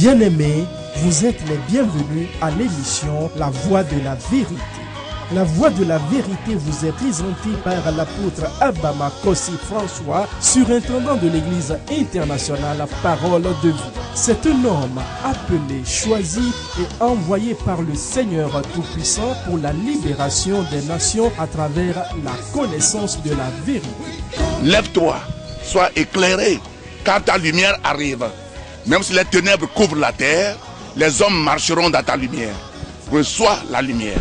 Bien-aimés, vous êtes les bienvenus à l'émission La Voix de la Vérité. La Voix de la Vérité vous est présentée par l'apôtre Abama Kossi François, surintendant de l'Église internationale Parole de Vie. C'est un homme appelé, choisi et envoyé par le Seigneur Tout-Puissant pour la libération des nations à travers la connaissance de la vérité. Lève-toi, sois éclairé quand ta lumière arrive. Même si les ténèbres couvrent la terre, les hommes marcheront dans ta lumière. Reçois la lumière.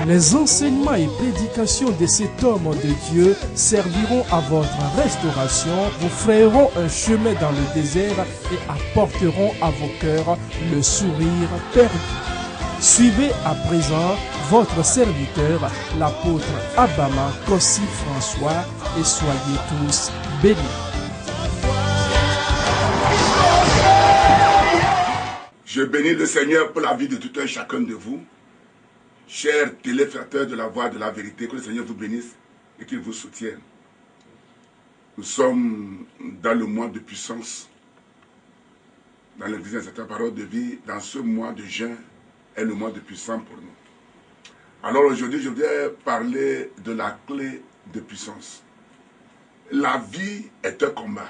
Les enseignements et prédications de cet homme de Dieu serviront à votre restauration, vous frayeront un chemin dans le désert et apporteront à vos cœurs le sourire perdu. Suivez à présent votre serviteur, l'apôtre Abama Kossi François, et soyez tous bénis. Je bénis le Seigneur pour la vie de tout un chacun de vous. Chers téléspectateurs de la Voix de la Vérité, que le Seigneur vous bénisse et qu'il vous soutienne. Nous sommes dans le mois de puissance, dans l'Église certaine parole de vie, dans ce mois de juin est le mois de puissance pour nous. Alors aujourd'hui, je voudrais parler de la clé de puissance. La vie est un combat,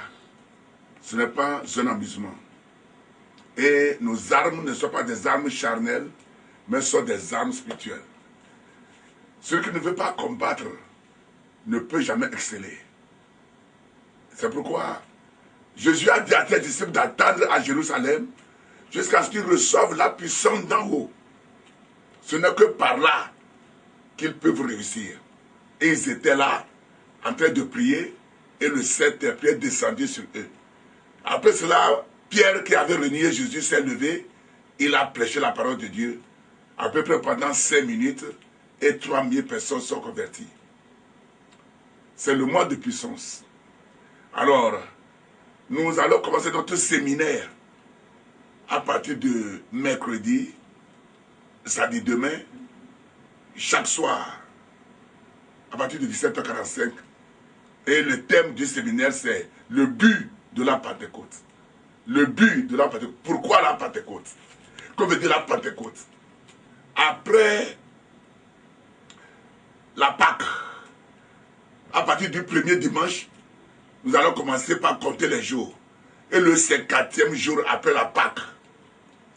ce n'est pas un amusement. Et nos armes ne sont pas des armes charnelles, mais sont des armes spirituelles. Celui qui ne veut pas combattre ne peut jamais exceller. C'est pourquoi Jésus a dit à ses disciples d'attendre à Jérusalem jusqu'à ce qu'ils reçoivent la puissance d'en haut. Ce n'est que par là qu'ils peuvent réussir. Et ils étaient là, en train de prier, et le Saint-Esprit est descendu sur eux. Après cela, Pierre, qui avait renié Jésus, s'est levé, il a prêché la parole de Dieu, à peu près pendant 5 minutes, et 3000 personnes sont converties. C'est le mois de puissance. Alors, nous allons commencer notre séminaire à partir de mercredi, c'est-à-dire demain, chaque soir, à partir de 17h45. Et le thème du séminaire, c'est le but de la Pentecôte. Le but de la Pentecôte. Pourquoi la Pentecôte? Que veut dire la Pentecôte? Après la Pâque, à partir du premier dimanche, nous allons commencer par compter les jours. Et le 50e jour après la Pâque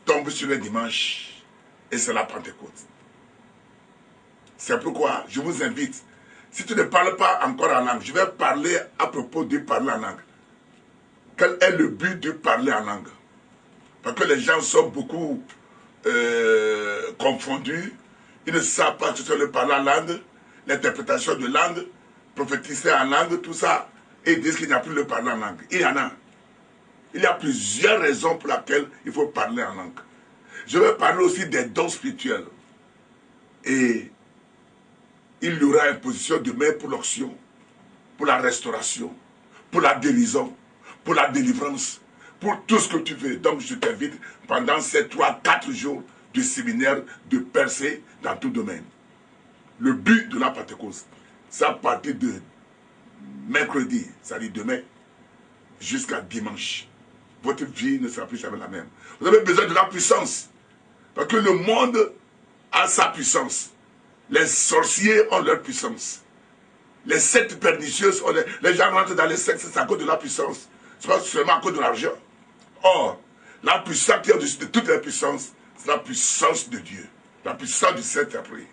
tombe sur le dimanche. Et c'est la Pentecôte. C'est pourquoi je vous invite, si tu ne parles pas encore en langue, je vais parler à propos de parler en langue. Quel est le but de parler en langue? Parce que les gens sont beaucoup confondus. Ils ne savent pas ce que c'est le parler en langue, l'interprétation de langue, prophétiser en langue, tout ça. Et ils disent qu'il n'y a plus le parler en langue. Il y en a. Il y a plusieurs raisons pour lesquelles il faut parler en langue. Je vais parler aussi des dons spirituels. Et il y aura une position de main pour l'onction, pour la restauration, pour la guérison, pour la délivrance, pour tout ce que tu veux. Donc je t'invite pendant ces 3-4 jours du séminaire de percer dans tout domaine. Le but de la Pentecôte, c'est à partir de mercredi, c'est-à-dire demain, jusqu'à dimanche. Votre vie ne sera plus jamais la même. Vous avez besoin de la puissance. Parce que le monde a sa puissance. Les sorciers ont leur puissance. Les sectes pernicieuses, les gens rentrent dans les sectes, c'est à cause de la puissance. Ce n'est pas seulement à cause de l'argent. Or, la puissance qui est au-dessus de toutes les puissances, c'est la puissance de Dieu. La puissance du Saint-Esprit.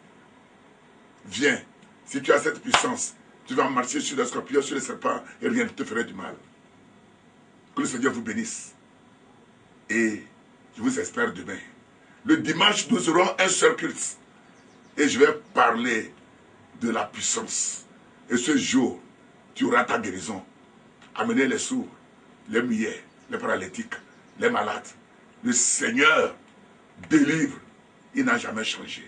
Viens, si tu as cette puissance, tu vas marcher sur les scorpions, sur les serpents, et rien ne te ferait du mal. Que le Seigneur vous bénisse. Et je vous espère demain. Le dimanche, nous aurons un seul culte. Et je vais parler de la puissance. Et ce jour, tu auras ta guérison. Amenez les sourds, les muets, les paralytiques, les malades. Le Seigneur délivre. Il n'a jamais changé.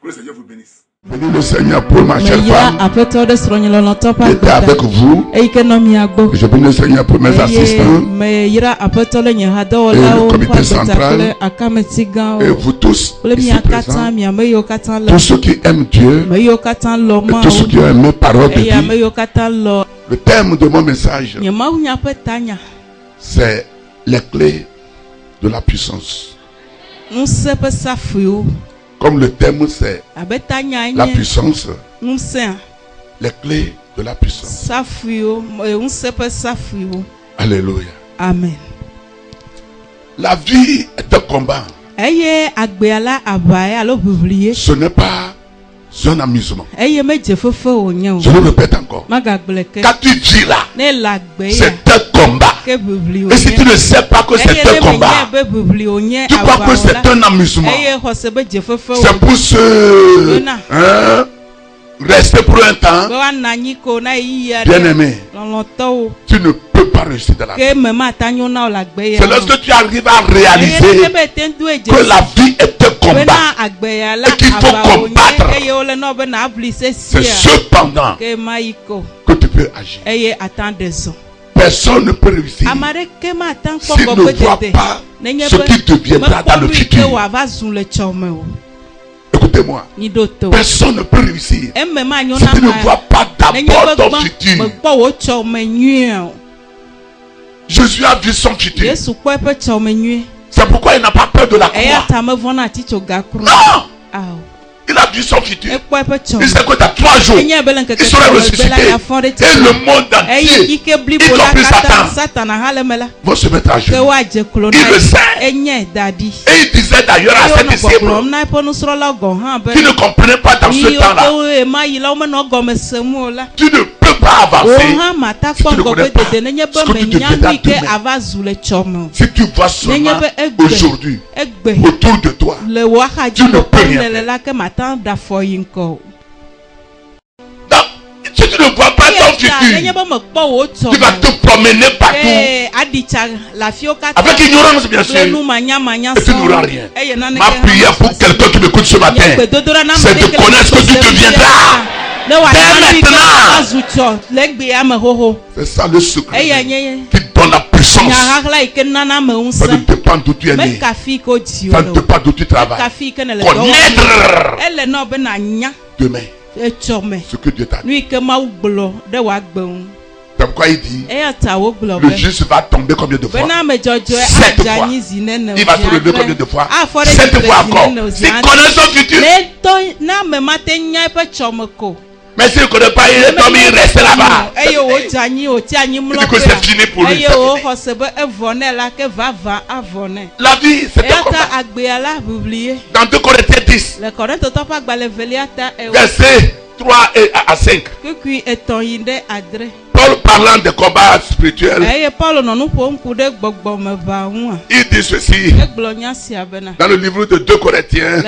Que le Seigneur vous bénisse. Bénis le Seigneur pour ma chère femme qui était avec vous. Je bénis le Seigneur pour mes assistants et le comité central et vous tous ici présents, tous ceux qui aiment Dieu et tous ceux qui ont aimé parole de vie. Le thème de mon message, c'est les clés de la puissance. Comme le thème c'est la puissance, les clés de la puissance. Alléluia. Amen. La vie est un combat. Ce n'est pas un amusement. Je le répète encore. Quand tu dis là, c'est un combat. Et si tu ne sais pas que c'est un combat, tu crois que c'est un amusement. C'est pour se rester pour un temps. Bien aimé, tu ne peux pas réussir dans la vie. C'est lorsque tu arrives à réaliser que la vie est un combat et qu'il faut combattre. C'est cependant que tu peux agir. Personne ne peut réussir s'il ne voit pas ce qui deviendra dans le futur. Écoutez-moi, personne ne peut réussir si tu ne vois pas d'abord ton futur. Jésus a vu son futur. C'est pourquoi il n'a pas peur de la croix. Non! Il a vu son futur. Il sait que dans 3 jours, il sera ressuscité. Et le monde entier, y compris Satan, vont se mettre à genoux. Il le sait. Et il disait d'ailleurs à ses disciples qui ne comprenaient pas dans ce temps-là, tu ne peux pas avancer si tu ne connais pas ce que tu deviendras demain. Si tu vois seulement aujourd'hui autour de toi, tu ne peux rien faire. Donc, si tu ne vois pas ton futur, tu vas te promener partout avec ignorance, bien sûr, et tu n'auras rien. Ma prière pour quelqu'un qui m'écoute ce matin, c'est de connaître ce que tu deviendras dès maintenant. C'est ça le secret qui donne la puissance. Ça ne dépend d'où tu es né. Ça ne dépend d'où tu travailles. Connaître demain ce que Dieu t'a dit. C'est pourquoi il dit, le juste va tomber combien de fois? 7 fois. Il va se lever combien de fois? 7 fois encore. S'il connaît son futur. Mais s'il ne connaît pas, il reste là-bas. Il dit que c'est fini pour lui. La vie, c'est un combat. Dans 2 Corinthiens 10, versets 3 à 5. Paul parlant des combats spirituels, il dit ceci dans le livre de 2 Corinthiens,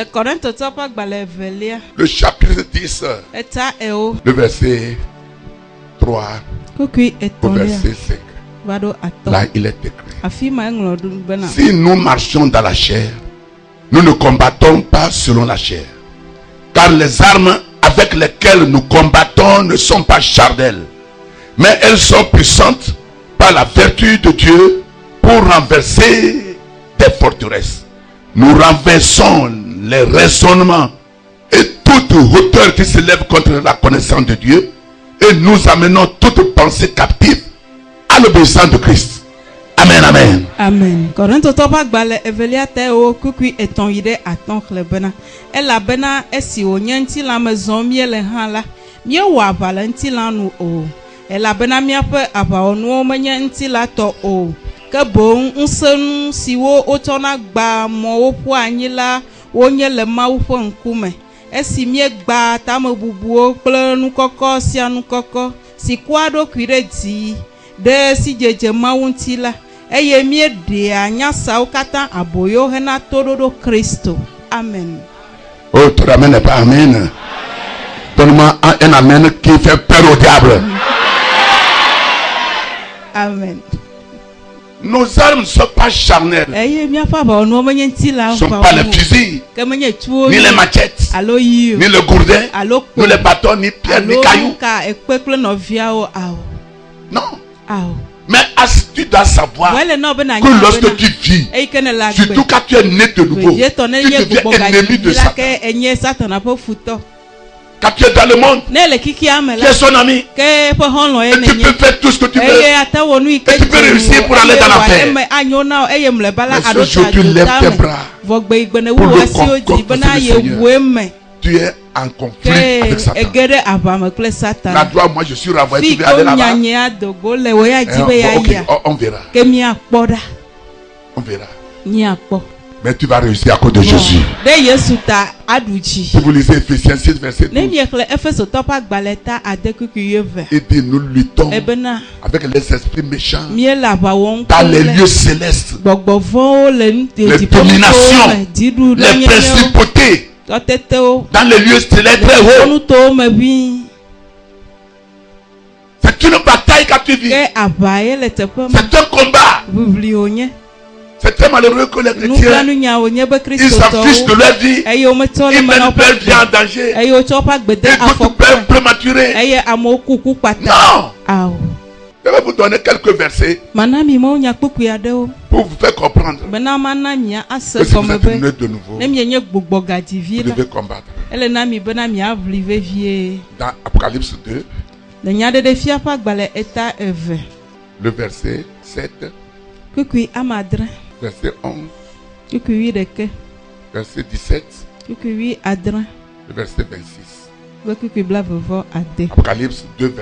le chapitre 10, le verset 3 au verset 5. Là, il est écrit: si nous marchons dans la chair, nous ne combattons pas selon la chair, car les armes avec lesquelles nous combattons ne sont pas charnelles, mais elles sont puissantes par la vertu de Dieu pour renverser des forteresses. Nous renversons les raisonnements et toute hauteur qui s'élève contre la connaissance de Dieu, et nous amenons toute pensée captive à l'obéissance de Christ. Amen, amen. Amen. Korinto topa gbale evelia te o kukui eton yide aton klebena. Ela bena esi onyanti la maison miele hala. Mie wa valenti la nu o. Ela bena mia pe aba onu menyanti la to o. Ke bon nsenu siwo otona gba mo opu anyila wonye le mawu fo nkume. Esi mie gba tame bubuo kple nu koko sia nu koko. Si kwa do kwire di de si jeje mawunti la. Eye mie de anya sao kata aboyo hena tododo Kristo. Amen. Oh, ton amen n'est pas amen. Donne-moi un amen qui fait peur au diable. Amen. Nos armes ne sont pas charnelles. Ne sont pas les fusils, ni les machettes, ni le gourdin, ni les bâtons, ni pierres, ni cailloux. Non. Mais tu dois savoir que lorsque tu vis, surtout quand tu es né de nouveau, tu deviens ennemi de Satan. Quand tu es dans le monde, tu es son ami. Et tu peux faire tout ce que tu veux. Et tu peux réussir pour aller dans la paix. Mais ce jour, tu lèves tes bras pour le Seigneur. Tu es en conflit avec Satan. Là, toi, moi, je suis renvoyé. Tu veux aller là-bas. On verra. On verra. Mais tu vas réussir à cause de Jésus. Si vous lisez Ephésiens 6, verset 12. Et nous luttons avec les esprits méchants dans les lieux célestes. Les dominations, les principautés dans les lieux célestes très hauts. C'est une bataille que tu vis. C'est un combat. C'est très malheureux que les chrétiens, ils s'affichent de leur vie, ils mettent leur vie en danger, et d'autres peuvent prématurer. Non! Je vais vous donner quelques versets pour vous faire comprendre que si vous êtes né de nouveau, vous devez combattre. Dans Apocalypse 2, le verset 7, verset 11, verset 17, le verset 26. Apocalypse 2,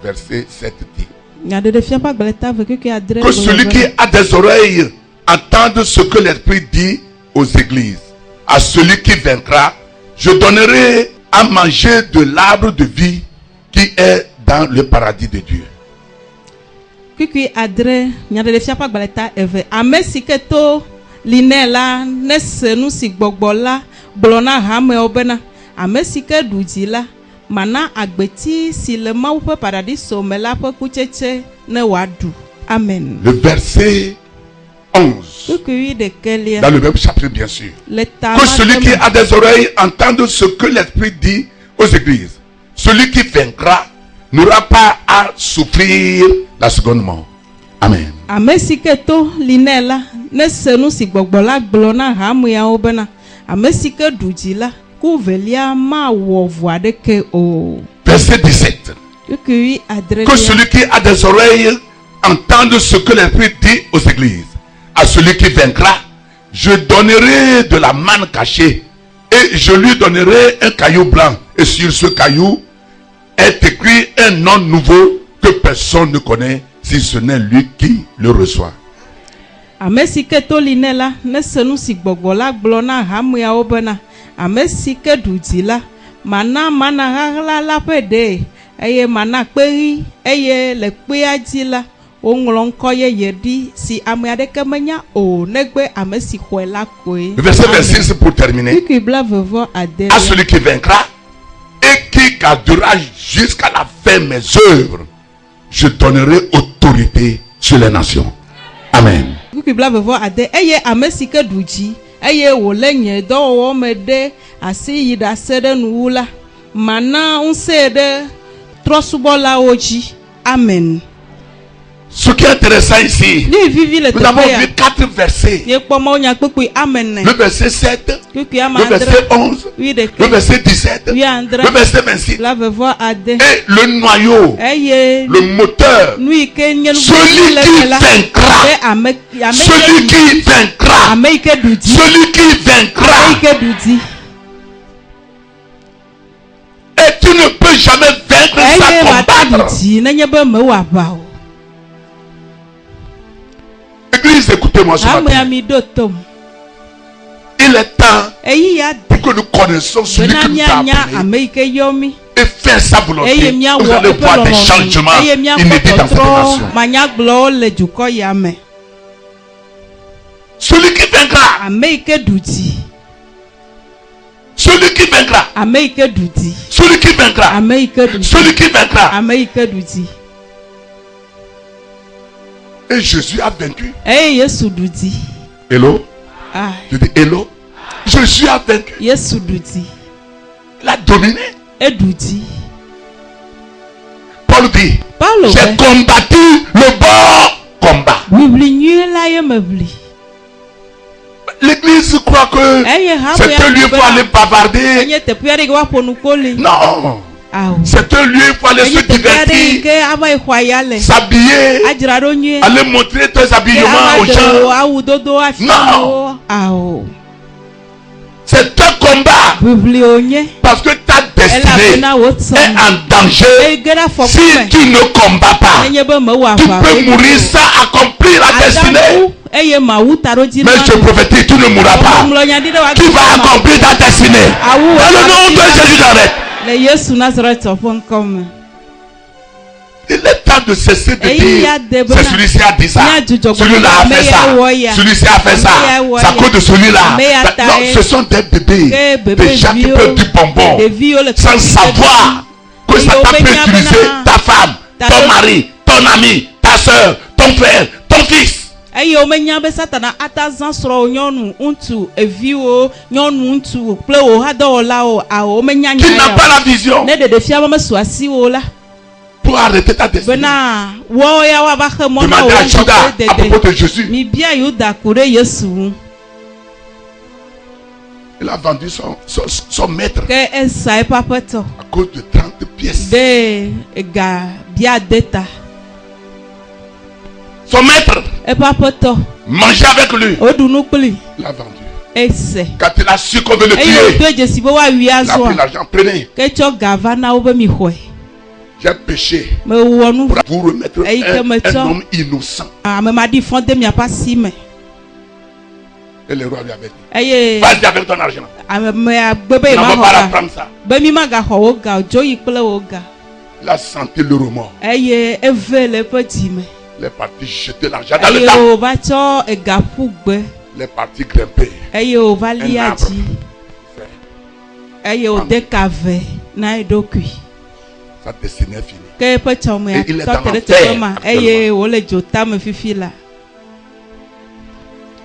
verset 7 dit que celui qui a des oreilles entende ce que l'Esprit dit aux églises. À celui qui vaincra, je donnerai à manger de l'arbre de vie qui est dans le paradis de Dieu. Kiki adre nyade de fiapa gbaleta eve amesiketo linela nesenu sigbogbola blona hame obena amesike dujila mana agbeti si le mawu pe paradis somela pe kucheche ne wadu. Amen. Le verset 11 dans le même chapitre bien sûr. Que celui qui a des oreilles entende ce que l'Esprit dit aux églises. Celui qui vaincra n'aura pas à souffrir la seconde mort. Amen. Amesiketo linela nesenu sigbogbola blona hamu ya obena amesike dujila kuvelia ma wovoa deke o. Verset 17. Que celui qui a des oreilles entende ce que l'Esprit dit aux églises. À celui qui vaincra, je donnerai de la manne cachée et je lui donnerai un caillou blanc. Et sur ce caillou est écrit un nom nouveau que personne ne connaît si ce n'est lui qui le reçoit. Amesike to linela nesenu sigbogbola blona hamu ya obena amesike dudila mana hagla la pede eye mana peri eye le pe adila onglon koye yedi si ameadeke menya o negbe amesi kwela koe. Verset 26 pour terminer. À celui qui vaincra et qui gardera jusqu'à la fin mes œuvres, je donnerai autorité sur les nations. Amen. Eye amesike duji eye wolenye do mede asi yida sede nuula mana unsede trosubola oji. Amen. Ce qui est intéressant ici, nous avons vu 4 versets. Le verset 7, le verset 11, le verset 17, le verset 26. Et le noyau, le moteur, celui qui vaincra, celui qui vaincra, celui qui vaincra. Et tu ne peux jamais vaincre sans combattre. Église, écoutez-moi ce matin. Il est temps pour que nous connaissions celui qui nous a appelés et faire sa volonté. Vous allez voir des changements inédits dans cette nation. Celui qui vaincra. Celui qui vaincra. Celui qui vaincra. Celui qui vaincra. Et Jésus a vaincu. Hello? Je dis hello? Jésus a vaincu. Il a dominé. Paul dit, j'ai combattu le bon combat. l'église croit que c'est un lieu pour aller bavarder. Non. C'est un lieu pour aller se divertir, s'habiller, aller montrer tes habillements aux gens. Non. C'est un combat. Parce que ta destinée est en danger. Si tu ne combats pas, tu peux mourir sans accomplir la destinée. Mais je prophétise, tu ne mourras pas. Tu vas accomplir ta destinée. Dans le nom de Jésus d'Azareth. Il est temps de cesser de dire c'est celui-ci a dit ça, celui-là a fait ça, celui-ci a fait ça, c'est à cause de celui-là. Non, ce sont des bébés, des gens qui peuvent du bonbon sans savoir que ça t'a pu utiliser ta femme, ton mari, ton ami, ta soeur, ton frère, ton fils. Qui n'a pas la vision pour arrêter ta destinée. Demandez à Judas à propos de Jésus. Il a vendu son maître à cause de 30 pièces. Son maître mangeait avec lui. Il a vendu. Quand il a su qu'on veut le tuer, il a pris l'argent, prenez. J'ai péché pour vous remettre un homme innocent. Et le roi lui avait dit, vas-y avec ton argent. On ne va pas la prendre ça. Il a senti le remords. Il est parti jeter l'argent dans le tas. Il est parti grimper un arbre. Sa destinée est finie. Et il est dans l'enfer.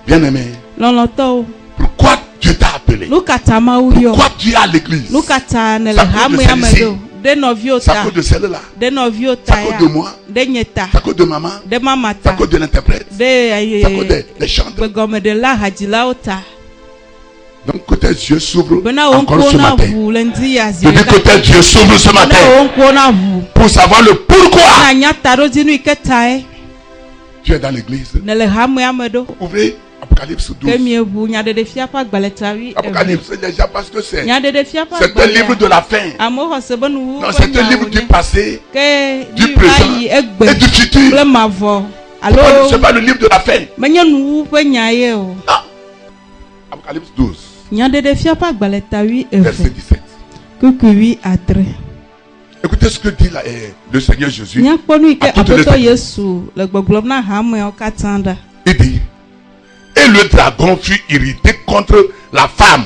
Bien-aimé, pourquoi Dieu t'a appelé? Pourquoi tu es à l'église? C'est à cause de celle-là. C'est à cause de moi. C'est à cause de maman. C'est à cause de l'interprète. C'est à cause des chanteurs. Donc que tes yeux s'ouvrent encore ce matin. Je dis que tes yeux s'ouvrent ce matin pour savoir le pourquoi tu es dans l'église. Ouvrez Apocalypse 12. Apocalypse, les gens parce que c'est un livre de la fin. Non, c'est un livre du passé, du présent et du futur. C'est pas le livre de la fin. Non. Apocalypse 12. Verset 17. Écoutez ce que dit le Seigneur Jésus à toutes les églises. Il dit, et le dragon fut irrité contre la femme,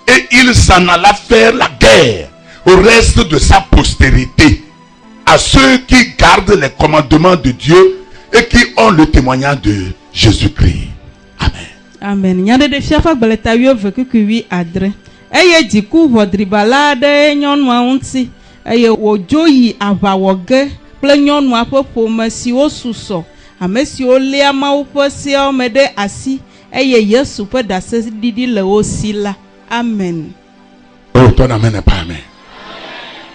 et il s'en alla faire la guerre au reste de sa postérité, à ceux qui gardent les commandements de Dieu et qui ont le témoignage de Jésus-Christ. Amen. Amen. Nyande de fiafa gbaleta wi veku kuwi adre. Eye diku vodribala de nyɔnua ŋuti. Eye wojoyi avawoge kple nyɔnua ƒe ƒome siwo susɔ. Ame siwo lé amawo ƒe seawo me ɖe asi. Eye Yesu ƒe ɖaseɖiɖi le wo si la. Amen. Oh, ton amen n'est pas amen.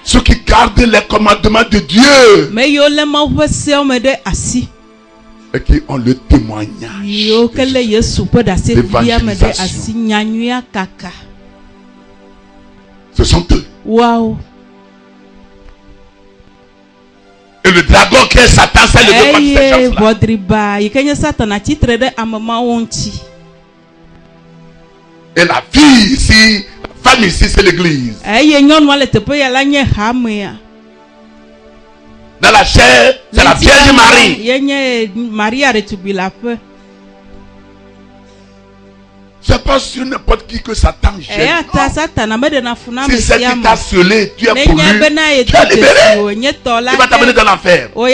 Ceux qui gardent les commandements de Dieu. Mais yo lé amawo ƒe seawo me ɖe asi. Et qui ont le témoignage. Ce sont eux. Wow. Et le dragon qui est Satan, c'est le démon de cette chance-là. Et la fille ici, la femme ici, c'est l'église. Dans la chair, c'est la Vierge Marie. C'est pas sur n'importe qui que Satan gêne. Si c'est qui t'a scellé, tu es pour lui, tu es libéré. Il va t'amener dans l'enfer. Mais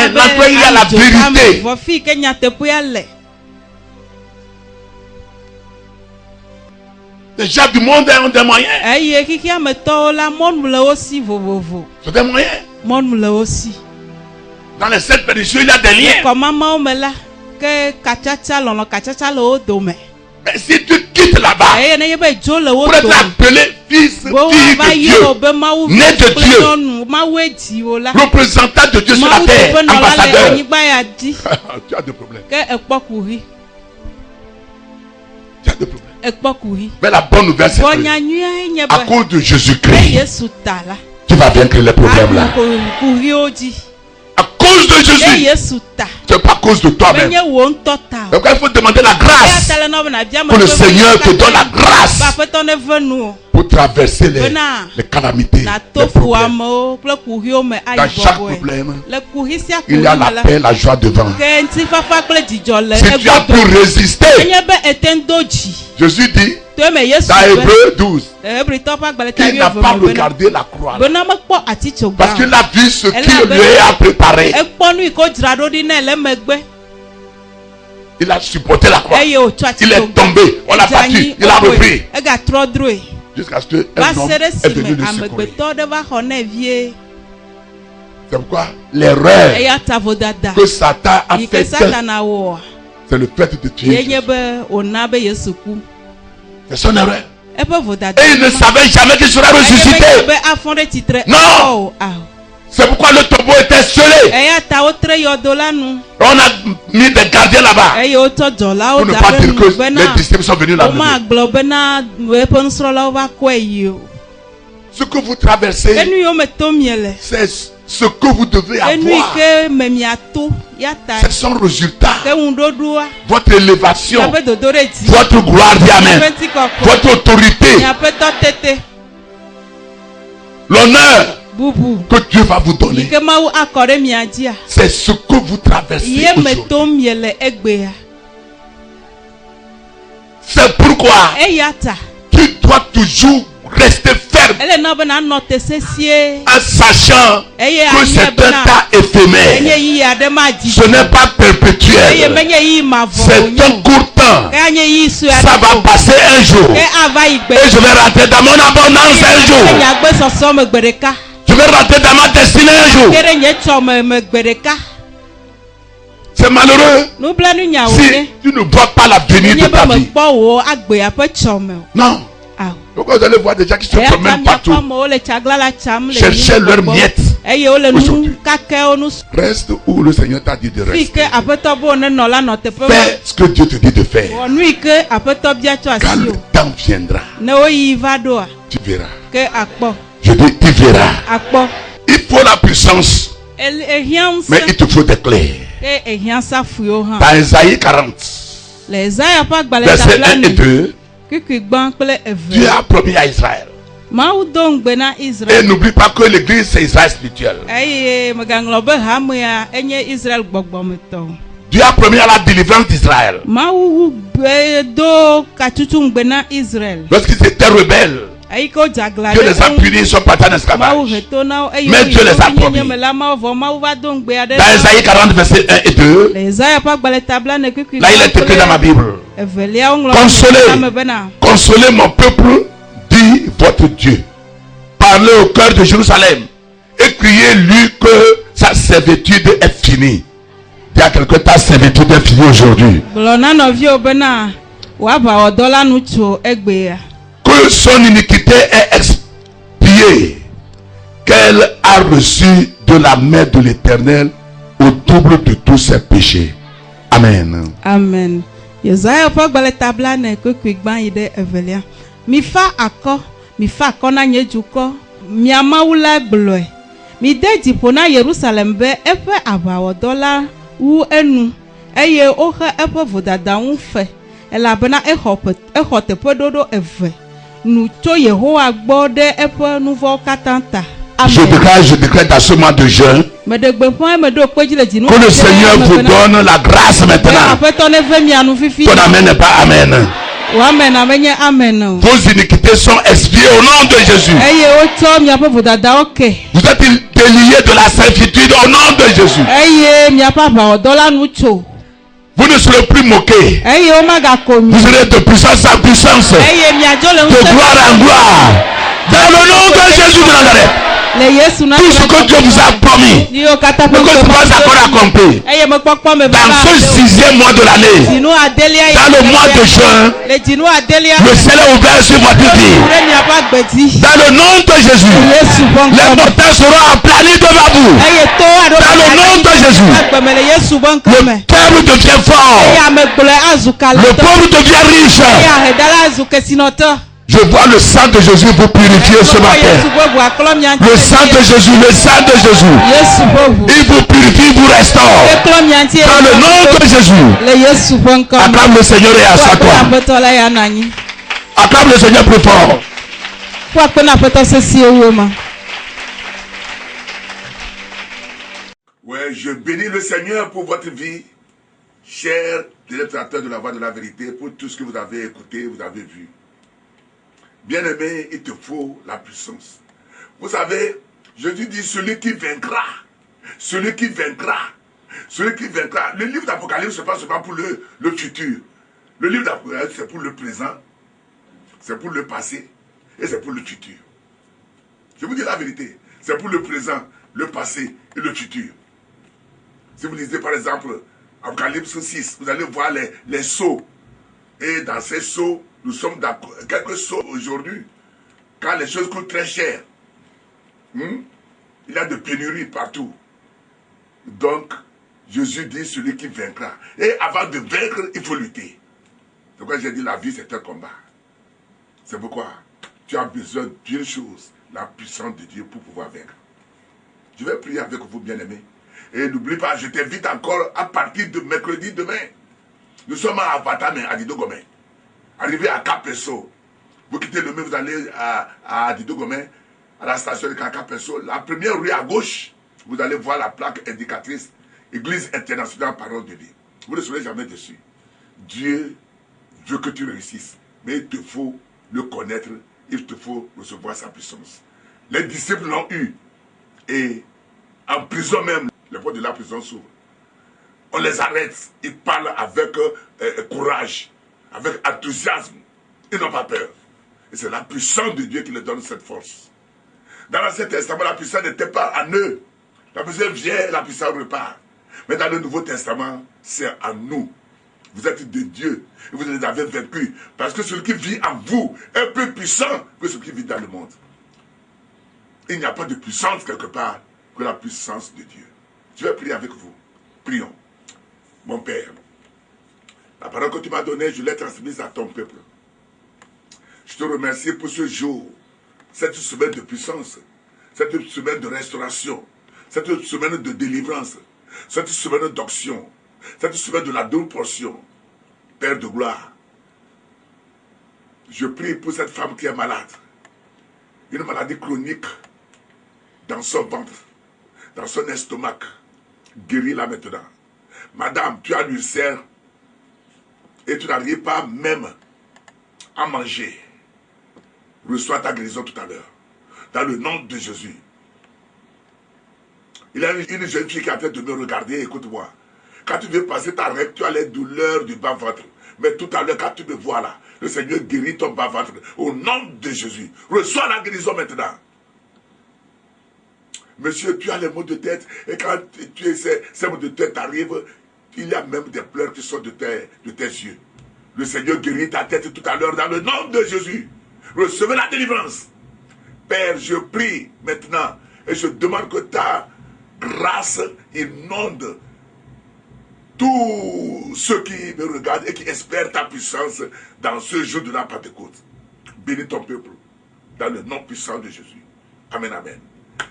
l'enfer, il y a la vérité. Les gens du monde ont des moyens. C'est des moyens. Dans les sept péninsule, il y a des liens. Mais si tu quittes là-bas pour être appelé fils, fille de Dieu, né de Dieu, représentant de Dieu sur la terre, ambassadeur, tu as des problèmes. Tu as des problèmes. Mais la bonne nouvelle, c'est que à cause de Jésus-Christ, tu vas vaincre les problèmes là. À cause de Jésus, c'est pas à cause de toi-même. Donc il faut demander la grâce. Que le Seigneur te donne la grâce pour traverser les calamités, les problèmes. Dans chaque problème, il y a la paix, la joie devant. Si tu as pu résister, Jésus dit dans Hébreux 12, il n'a pas regardé la croix parce qu'il a vu ce qu'il lui a préparé. Il a supporté la croix. Il est tombé, on l'a battu, il a repris. Jusqu'à ce qu'un homme est venu le secourir. C'est pourquoi l'erreur que Satan a faite, c'est le fait de tuer Jésus. C'est son erreur. Et il ne savait jamais qu'il serait ressuscité. Non. C'est pourquoi le tombeau était scellé. On a mis des gardiens là-bas pour ne pas dire que les disciples sont venus là-bas. Ce que vous traversez, c'est ce que vous devez avoir. C'est son résultat. Votre élévation, votre gloire, votre autorité, l'honneur que Dieu va vous donner. C'est ce que vous traversez aujourd'hui. C'est pourquoi tu dois toujours rester ferme en sachant que c'est un tas éphémère. Ce n'est pas perpétuel. C'est un court temps. Ça va passer un jour. Et je vais rentrer dans mon abondance un jour. Je vais rentrer dans ma destinée un jour. C'est malheureux si tu ne vois pas l'avenir de ta vie. Non. Donc vous allez voir des gens qui se promènent partout, chercher leurs miettes. Reste où le Seigneur t'a dit de rester. Fais ce que Dieu te dit de faire. Quand le temps viendra, tu verras. Je dis, tu verras. Il faut la puissance, mais il te faut des clés. Dans Isaïe 40, verset 1 et 2, Dieu a promis à Israël. Et n'oublie pas que l'église c'est Israël spirituel. Dieu a promis à la délivrance d'Israël. Lorsqu'ils étaient rebelles, Dieu les a punis, ils sont partis en esclavage. Mais Dieu les a promis. Dans Isaïe 40, verset 1 et 2, là il est écrit dans ma Bible. Consolez mon peuple, dit votre Dieu. Parlez au cœur de Jérusalem et criez-lui que sa servitude est finie. Il y a quelque ta servitude est finie aujourd'hui. Que son iniquité est expiée, qu'elle a reçu de la main de l'Éternel au double de tous ses péchés. Amen. Amen. Yesaya pogale tabla ne kwekwan ide evelia. Mi fa akọ na nyejuko. Mi amaula gbloi. Mi de dipo na Jerusalem be efe abawodola wu enu. Eye ohe efe vodada unfe. Elabena ehote pododo eve. Nous Yehowa gbode efe nouveau katanta. Je déclare dans ce mois de juin que le Seigneur vous donne la grâce maintenant. Ton amen n'est pas amen. Vos iniquités sont expiées au nom de Jésus. Vous êtes déliés de la servitude au nom de Jésus. Vous ne serez plus moqués. Vous serez de puissance en puissance, de gloire en gloire. Dans le nom de Jésus de Nazareth. Tout ce que Dieu vous a promis, ne que pas encore accompli. Dans ce 6e mois de l'année, dans le mois de juin, le ciel est ouvert sur votre vie. Dans le nom de Jésus, les montagnes seront aplanies devant vous. Dans le nom de Jésus, le peuple devient fort. Le pauvre devient riche. Je vois le sang de Jésus vous purifier ce matin. Le sang de Jésus, le sang de Jésus. Il vous purifie, il vous restaure. Dans le nom de Jésus. Acclame le Seigneur et assois-toi. Acclame le Seigneur plus fort. Ouais, je bénis le Seigneur pour votre vie, chers téléspectateurs de la voix de la vérité, pour tout ce que vous avez écouté, vous avez vu. Bien-aimé, il te faut la puissance. Vous savez, Jésus dit celui qui vaincra, celui qui vaincra, celui qui vaincra. Le livre d'Apocalypse, ce n'est pas pour le futur. Le livre d'Apocalypse, c'est pour le présent, c'est pour le passé et c'est pour le futur. Je vous dis la vérité, c'est pour le présent, le passé et le futur. Si vous lisez par exemple Apocalypse 6, vous allez voir les sceaux. Et dans ces sceaux, nous sommes dans quelques sceaux aujourd'hui. Quand les choses coûtent très cher, il y a de pénuries partout. Donc, Jésus dit celui qui vaincra. Et avant de vaincre, il faut lutter. C'est pourquoi j'ai dit la vie c'est un combat. C'est pourquoi tu as besoin d'une chose, la puissance de Dieu pour pouvoir vaincre. Je vais prier avec vous, bien-aimés. Et n'oublie pas, je t'invite encore à partir de mercredi demain. Nous sommes à Avatame, à Didogomé. Arrivé à Cap-Pesso. Vous quittez le même, vous allez à Didogomé, à la station de Cap-Pesso. La première rue à gauche, vous allez voir la plaque indicatrice Église internationale Parole de vie. Vous ne serez jamais dessus. Dieu veut que tu réussisses. Mais il te faut le connaître. Il te faut recevoir sa puissance. Les disciples l'ont eu. Et en prison même, les portes de la prison s'ouvrent. On les arrête. Ils parlent avec courage, avec enthousiasme. Ils n'ont pas peur. Et c'est la puissance de Dieu qui leur donne cette force. Dans l'Ancien Testament, la puissance n'était pas en eux. La puissance vient, la puissance repart. Mais dans le Nouveau Testament, c'est en nous. Vous êtes de Dieu. Et vous les avez vaincus. Parce que celui qui vit en vous est plus puissant que celui qui vit dans le monde. Il n'y a pas de puissance quelque part que la puissance de Dieu. Je vais prier avec vous. Prions. Mon Père, la parole que tu m'as donnée, je l'ai transmise à ton peuple. Je te remercie pour ce jour, cette semaine de puissance, cette semaine de restauration, cette semaine de délivrance, cette semaine d'onction, cette semaine de la double portion. Père de gloire, je prie pour cette femme qui est malade, une maladie chronique dans son ventre, dans son estomac. Guéris-la maintenant. Madame, tu as l'ulcère et tu n'arrives pas même à manger. Reçois ta guérison tout à l'heure. Dans le nom de Jésus. Il y a une jeune fille qui est en train de me regarder. Écoute-moi. Quand tu veux passer ta règle, tu as les douleurs du bas-ventre. Mais tout à l'heure, quand tu me vois là, le Seigneur guérit ton bas-ventre. Au nom de Jésus. Reçois la guérison maintenant. Monsieur, tu as les maux de tête. Et quand ces maux de tête arrivent, il y a même des pleurs qui sortent de tes yeux. Le Seigneur guérit ta tête tout à l'heure dans le nom de Jésus. Recevez la délivrance. Père, je prie maintenant et je demande que ta grâce inonde tous ceux qui me regardent et qui espèrent ta puissance dans ce jour de la Pentecôte. Bénis ton peuple dans le nom puissant de Jésus. Amen, amen.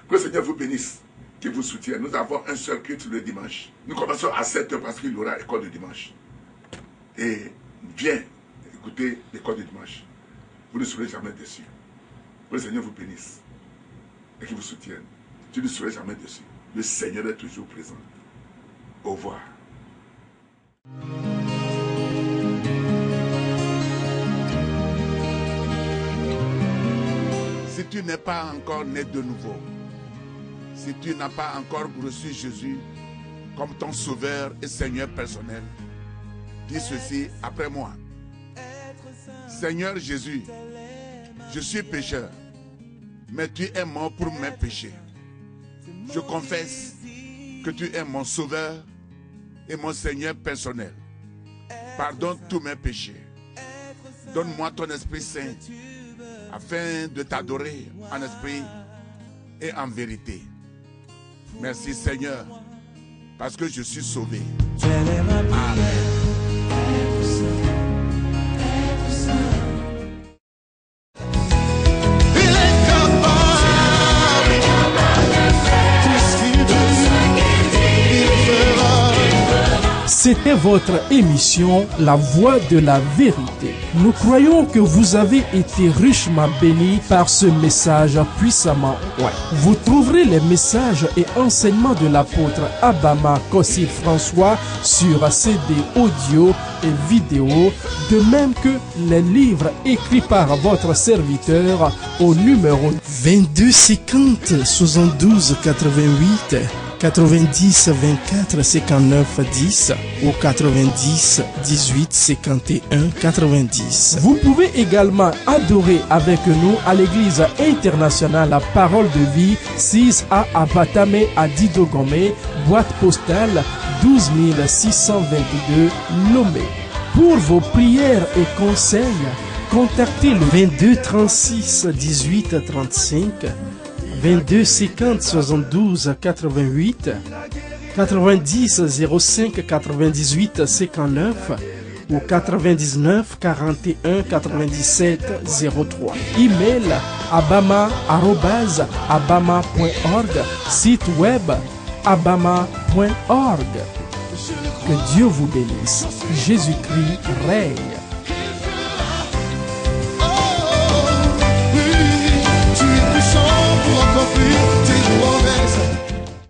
Que le Seigneur vous bénisse, qu'il vous soutienne. Nous avons un seul culte le dimanche. Nous commençons à 7h parce qu'il y aura école de dimanche. Et viens écouter l'école de dimanche. Vous ne serez jamais déçus. Que le Seigneur vous bénisse et qu'il vous soutienne. Tu ne seras jamais déçu. Le Seigneur est toujours présent. Au revoir. Si tu n'es pas encore né de nouveau, si tu n'as pas encore reçu Jésus comme ton sauveur et Seigneur personnel, dis ceci après moi. Seigneur Jésus, je suis pécheur. mais tu es mort pour mes péchés. Je confesse que tu es mon sauveur et mon Seigneur personnel. Pardonne tous mes péchés. Donne-moi ton Esprit Saint afin de t'adorer en esprit et en vérité. Merci Seigneur, parce que je suis sauvé. Amen. C'était votre émission La Voix de la Vérité. Nous croyons que vous avez été richement bénis par ce message puissamment. Vous trouverez les messages et enseignements de l'apôtre Abama Kossi François sur CD audio et vidéo, de même que les livres écrits par votre serviteur au numéro 22 50 72 88 90 24 59 10 ou 90 18 51 90. Vous pouvez également adorer avec nous à l'église internationale La Parole de Vie, 6A à Batame à Didogome, boîte postale 12 622 Lomé. Pour vos prières et conseils, contactez le 22 36 18 35, 22 50 72 88, 90 05 98 59 ou 99 41 97 03. Email abama@abama.org, site web abama.org. Que Dieu vous bénisse. Jésus-Christ règne.